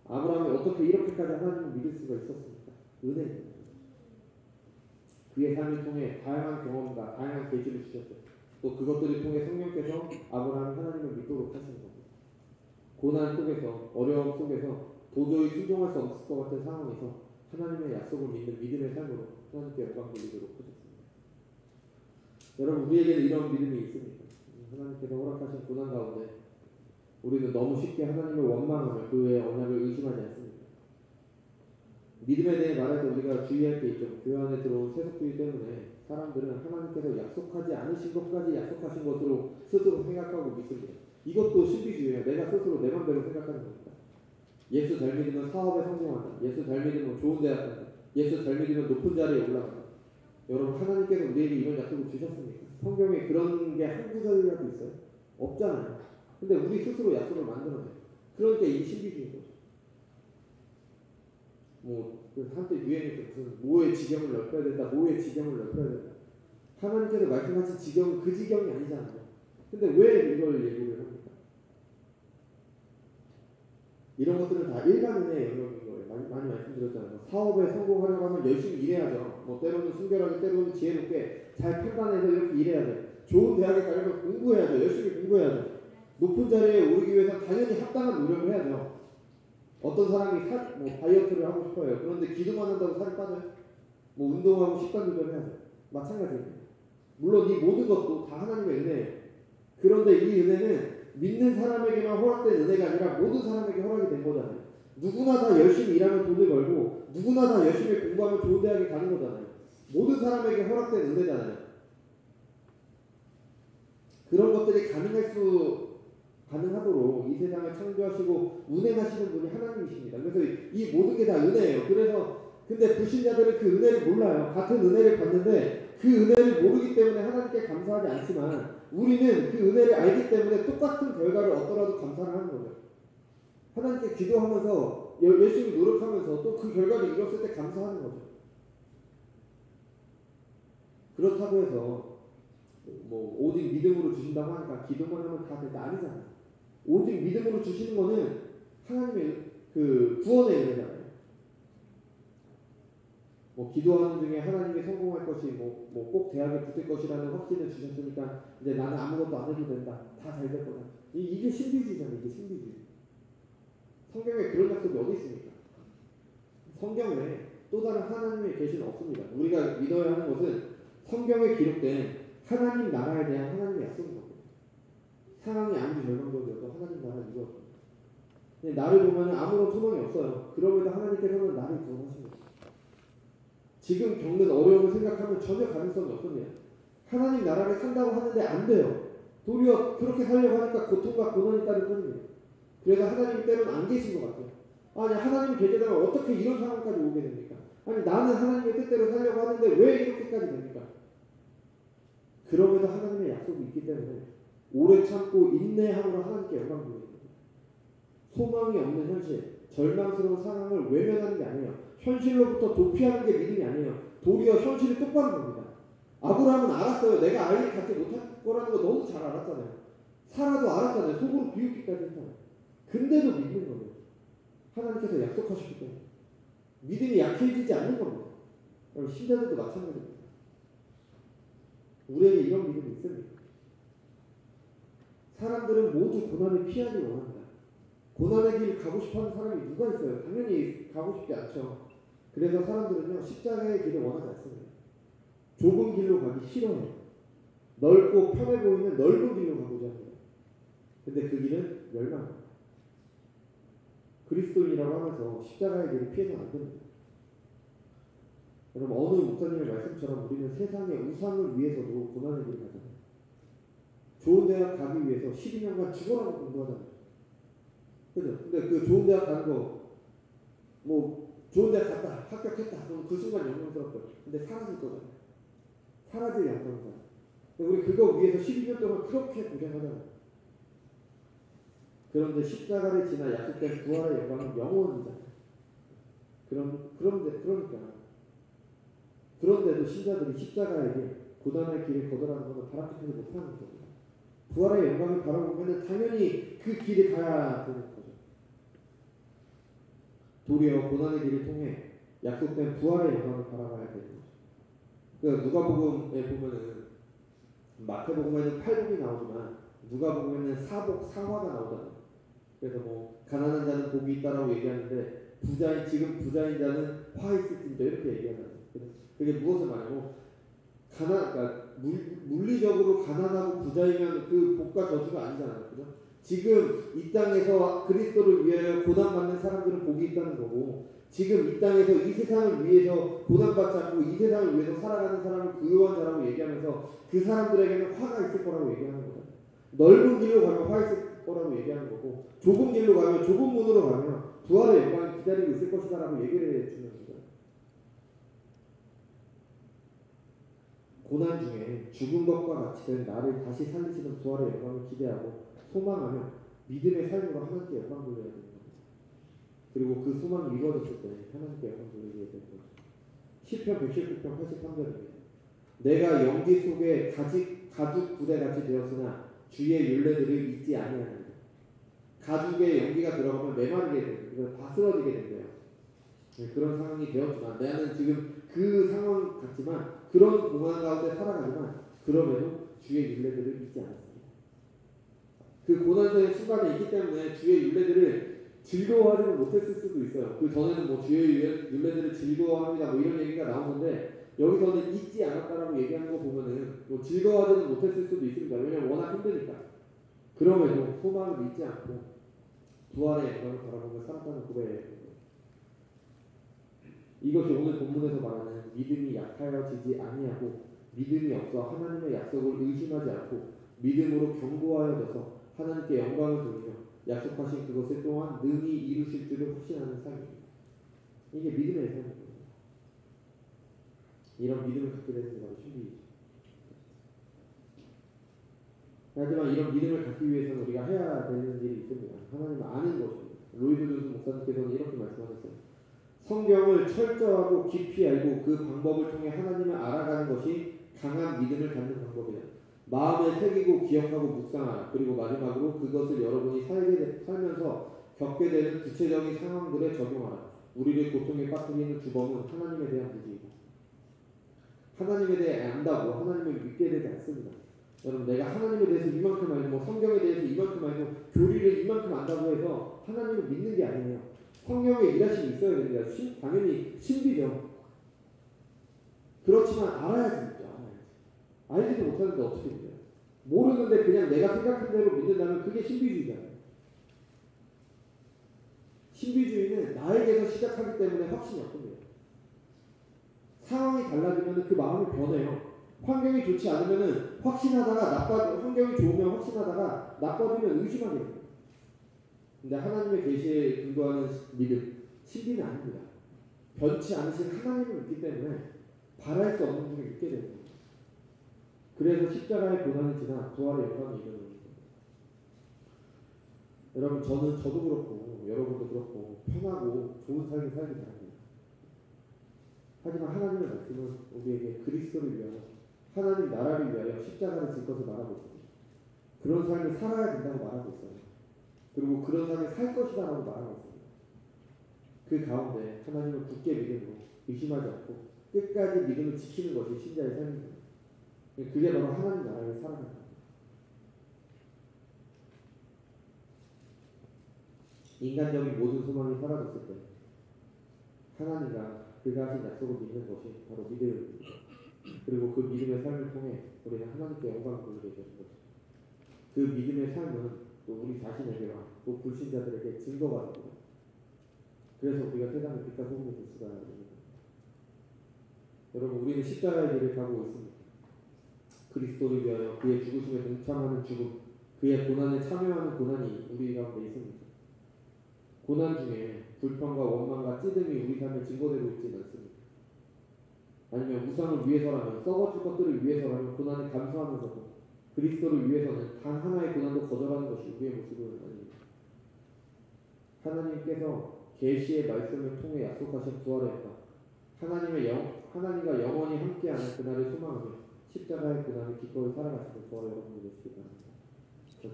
아브라함이 어떻게 이렇게까지 하나님을 믿을 수가 있었습니까? 은혜입니다. 그의 삶을 통해 다양한 경험과 다양한 계시를 주셨죠. 또 그것들을 통해 성령께서 아브라함이 하나님을 믿도록 하시는 겁니다. 고난 속에서, 어려움 속에서 도저히 순종할 수 없을 것 같은 상황에서 하나님의 약속을 믿는 믿음의 삶으로 하나님께 영광 돌리도록 하셨습니다. 여러분, 우리에게는 이런 믿음이 있습니까? 하나님께서 허락하신 고난 가운데 우리는 너무 쉽게 하나님을 원망하며 그의 언약을 의심하지 않습니다. 믿음에 대해 말할 때 우리가 주의할 게 있죠. 교회 안에 들어온 세속주의 때문에 사람들은 하나님께서 약속하지 않으신 것까지 약속하신 것으로 스스로 생각하고 믿습니다. 이것도 신비주의예요. 내가 스스로 내 맘대로 생각하는 겁니다. 예수 잘 믿으면 사업에 성공한다. 예수 잘 믿으면 좋은 대학 간다. 예수 잘 믿으면 높은 자리에 올라간다. 여러분, 하나님께서 우리에게 이런 약속을 주셨습니까? 성경에 그런 게 한 구절이라도 있어요? 없잖아요. 근데 우리 스스로 약속을 만들어내요. 그러니까 이게 신비주의인 거죠. 한때 유행했죠. 무슨 모의 지경을 넓혀야 된다. 모의 지경을 넓혀야 된다. 하나님께서 말씀하신 지경은 그 지경이 아니잖아요. 근데 왜 이걸 얘기를 합니까? 이런 것들은 다 일반인의 영역인 거예요. 많이 말씀드렸잖아요. 사업에 성공하려고 하면 열심히 일해야죠. 때로는 순결하게, 때로는 지혜롭게 잘 판단해서 이렇게 일해야 돼. 좋은 대학에 가려면 공부해야죠. 열심히 공부해야죠. 높은 자리에 오르기 위해서 당연히 합당한 노력을 해야죠. 어떤 사람이 다이어트를 하고 싶어요. 그런데 기도만 한다고 살이 빠져요? 운동하고 식단 조절해야죠. 마찬가지입니다. 물론 이 모든 것도 다 하나님의 은혜예요. 그런데 이 은혜는 믿는 사람에게만 허락된 은혜가 아니라 모든 사람에게 허락이 된 거잖아요. 누구나 다 열심히 일하면 돈을 벌고 누구나 다 열심히 공부하면 좋은 대학에 가는 거잖아요. 모든 사람에게 허락된 은혜잖아요. 그런 것들이 가능할 수 가능하도록 이 세상을 창조하시고 운행하시는 분이 하나님이십니다. 그래서 이 모든 게 다 은혜예요. 그래서 근데 불신자들은 그 은혜를 몰라요. 같은 은혜를 받는데 그 은혜를 모르기 때문에 하나님께 감사하지 않지만 우리는 그 은혜를 알기 때문에 똑같은 결과를 얻더라도 감사를 하는 거죠. 하나님께 기도하면서 열심히 노력하면서 또 그 결과를 이뤘을 때 감사하는 거죠. 그렇다고 해서 뭐 오직 믿음으로 주신다고 하니까 기도만 하면 다 된다 아니잖아요. 오직 믿음으로 주시는 거는 하나님의 그 구원의 은혜잖아요. 뭐 기도하는 중에 하나님이 성공할 것이 뭐 꼭 대학에 붙을 것이라는 확신을 주셨으니까 이제 나는 아무것도 안 해도 된다. 다 잘 될 거다. 이게 신비주의잖아요. 이게 신비주의. 성경에 그런 약속이 어디 있습니까? 성경에 또 다른 하나님의 계시는 없습니다. 우리가 믿어야 하는 것은 성경에 기록된 하나님 나라에 대한 하나님의 약속인 겁니다. 상황이 아무리 절망적이어도 하나님 나라 이루어집니다. 나를 보면 아무런 소망이 없어요. 그럼에도 하나님께서는 나를 구원하십니다. 지금 겪는 어려움을 생각하면 전혀 가능성이 없습니다. 하나님 나라를 산다고 하는데 안 돼요. 도리어 그렇게 살려고 하니까 고통과 고난이 따를 뿐입니다. 그래서 하나님이 때로는 안 계신 것 같아요. 아니 하나님이 계시다면 어떻게 이런 상황까지 오게 됩니까? 아니 나는 하나님의 뜻대로 살려고 하는데 왜 이렇게까지 됩니까? 그럼에도 하나님의 약속이 있기 때문에 오래 참고 인내함으로 하나님께 영광 돌리는 겁니다. 소망이 없는 현실, 절망스러운 상황을 외면하는 게 아니에요. 현실로부터 도피하는 게 믿음이 아니에요. 도리어 현실이 똑바른 겁니다. 아브라함은 알았어요. 내가 아이를 갖지 못할 거라는 거 너무 잘 알았잖아요. 사라도 알았잖아요. 속으로 비웃기까지 했잖아요. 근데도 믿는 거예요. 하나님께서 약속하셨기 때문에 믿음이 약해지지 않는 겁니다. 신자들도 마찬가지입니다. 우리에게 이런 믿음이 있습니다. 사람들은 모두 고난을 피하기 원합니다. 고난의 길 가고 싶어하는 사람이 누가 있어요? 당연히 가고 싶지 않죠. 그래서 사람들은요 십자가의 길을 원하지 않습니다. 좁은 길로 가기 싫어해요. 넓고 편해 보이는 넓은 길로 가고자 합니다. 근데 그 길은 멸망입니다. 그리스도인이라고 하면서 십자가의 길을 피해서는 안 됩니다. 여러분 어느 목사님의 말씀처럼 우리는 세상의 우상을 위해서도 고난의 길을 가잖아요. 좋은 대학 가기 위해서 12년간 죽어라고 공부하잖아요. 그죠? 근데 그 좋은 대학 가는 거 뭐 좋은 대학 갔다 합격했다 그럼 그 순간 영광스럽죠. 근데 사라질 거잖아요. 사라질 영광이잖아요. 우리 그거 위해서 12년 동안 그렇게 고생하잖아요. 그런데 십자가를 지나 약속된 부활의 영광은 영원이잖아요. 그런데도 신자들이 십자가의 길, 고난의 길을 거절하는 것은 바람직하지 못하는 겁니다. 부활의 영광을 바라보면 당연히 그 길에 가야 되는 거죠. 도리어 고난의 길을 통해 약속된 부활의 영광을 바라봐야 되는 거죠. 그러니까 누가복음에 보면은 마태복음에는 8복이 나오지만 누가복음에는 4복 4화가 나오잖아요. 그래서 뭐 가난한 자는 복이 있다라고 얘기하는데 지금 부자인 자는 화 있을진저 이렇게 얘기하잖아요. 그게 무엇을 말하고 그러니까 물리적으로 가난하고 부자이면 그 복과 저주가 아니잖아요. 그죠? 지금 이 땅에서 그리스도를 위하여 고난받는 사람들은 복이 있다는 거고 지금 이 땅에서 이 세상을 위해서 고난받지 않고 이 세상을 위해서 살아가는 사람을 부유한 자라고 얘기하면서 그 사람들에게는 화가 있을 거라고 얘기하는 거죠. 넓은 길로 가면 화 있을 거라고 얘기하는 거고 좁은 길로 가면 좁은 문으로 가면 부활의 영광이 기다리고 있을 것이다라고 얘기를 해주는 거죠. 고난 중에 죽은 것과 같이 된 나를 다시 살리시는 부활의 영광을 기대하고 소망하며 믿음의 삶으로 하나님께 영광 돌려야 되는 겁니다. 그리고 그 소망이 이루어졌을 때 하나님께 영광 돌리게 되는 거죠. 시편 119편 83절입니다. 내가 연기 속에 가죽 부대같이 되었으나 주의 율례들을 잊지 아니하느니라. 가죽에 연기가 들어가면 메마르게 되고 다 쓰러지게 된대요. 그런 상황이 되었지만 나는 지금 그 상황 같지만 그런 고난 가운데 살아가지만 그럼에도 주의 율례들을 잊지 않았습니다. 그 고난의 순간에 있기 때문에 주의 율례들을 즐거워하지는 못했을 수도 있어요. 그 전에는 뭐 주의 율례들을 즐거워합니다 뭐 이런 얘기가 나오는데 여기서는 잊지 않았다라고 얘기하는 거 보면은 뭐 즐거워하지는 못했을 수도 있습니다. 왜냐면 워낙 힘드니까. 그럼에도 소망을 잊지 않고 부활의 영광을 바라보며 살았다는 고백입니다. 이것이 오늘 본문에서 말하는 믿음이 약하여지지 아니하고 믿음이 없어 하나님의 약속을 의심하지 않고 믿음으로 견고하여져서 하나님께 영광을 돌리며 약속하신 그것을 또한 능히 이루실 줄을 확신하는 삶입니다. 이게 믿음의 삶입니다. 이런 믿음을 갖게 되는 게 바로 신비이죠. 하지만 이런 믿음을 갖기 위해서는 우리가 해야 되는 일이 있습니다. 하나님을 아는 것입니다. 로이드 존스 목사님께서는 이렇게 말씀하셨어요. 성경을 철저하고 깊이 알고 그 방법을 통해 하나님을 알아가는 것이 강한 믿음을 갖는 방법이다. 마음에 새기고 기억하고 묵상하라. 그리고 마지막으로 그것을 여러분이 살면서 겪게 되는 구체적인 상황들에 적용하라. 우리를 고통에 빠뜨리는 주범은 하나님에 대한 무지이다. 하나님에 대해 안다고 하나님을 믿게 되지 않습니다. 여러분, 내가 하나님에 대해서 이만큼 알고 뭐 성경에 대해서 이만큼 알고 교리를 이만큼 안다고 해서 하나님을 믿는 게 아니에요. 성령의 일하심이 있어야 됩니다. 당연히 신비죠. 그렇지만 알아야지. 알지도 못하는데 어떻게 믿어요? 모르는데 그냥 내가 생각한 대로 믿는다면 그게 신비주의잖아요. 신비주의는 나에게서 시작하기 때문에 확신이 없습니다. 상황이 달라지면 그 마음이 변해요. 환경이 좋지 않으면 확신하다가 환경이 좋으면 확신하다가 나빠지면 의심하게 됩니다. 근데 하나님의 계시에 근거하는 믿음, 신비는 아닙니다. 변치 않으신 하나님을 믿기 때문에 바랄 수 없는 분을 믿게 됩니다. 그래서 십자가의 고난이 지나 부활의 영광이 이르는 겁니다. 여러분, 저도 그렇고 여러분도 그렇고 편하고 좋은 삶을 살기 바랍니다. 하지만 하나님의 말씀은 우리에게 그리스도를 위하여 하나님 나라를 위하여 십자가를 질 것을 말하고 있습니다. 그런 삶을 살아야 된다고 말하고 있어요. 그리고 그런 삶을 살 것이다라고 말하고 있습니다. 그 가운데 하나님을 굳게 믿음으로 의심하지 않고 끝까지 믿음을 지키는 것이 신자의 삶입니다. 그게 바로 하나님 나라를 살아가는 겁니다. 인간적인 모든 소망이 사라졌을 때 하나님과 그가 하신 약속을 믿는 것이 바로 믿음입니다. 그리고 그 믿음의 삶을 통해 우리는 하나님께 영광을 돌리게 되는 거죠. 그 믿음의 삶은 또 우리 자신에게와 또 불신자들에게 증거가 됩니다. 그래서 우리가 세상의 빛과 소금이 될 수가 있습니다. 여러분, 우리는 십자가의 길을 가고 있습니다. 그리스도를 위하여 그의 죽으심에 동참하는 죽음, 그의 고난에 참여하는 고난이 우리 가운데 있습니다. 고난 중에 불평과 원망과 찌듦이 우리 삶에 증거되고 있지는 않습니다. 아니면 우상을 위해서라면, 썩어질 것들을 위해서라면 고난을 감수하면서도 그리스도를 위해서는 단 하나의 고난도 거절하는 것이 우리의 모습은 아닙니다. 하나님께서 계시의 말씀을 통해 약속하신 부활의 영광, 하나님과 영원히 함께하는 그날을 소망하며 십자가의 고난을 기꺼이 살아가시는 저와 여러분이 되시기 바랍니다.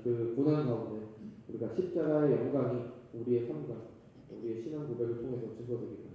그 고난 가운데 우리가 십자가의 영광이 우리의 삶과 우리의 신앙 고백을 통해서 증거되기를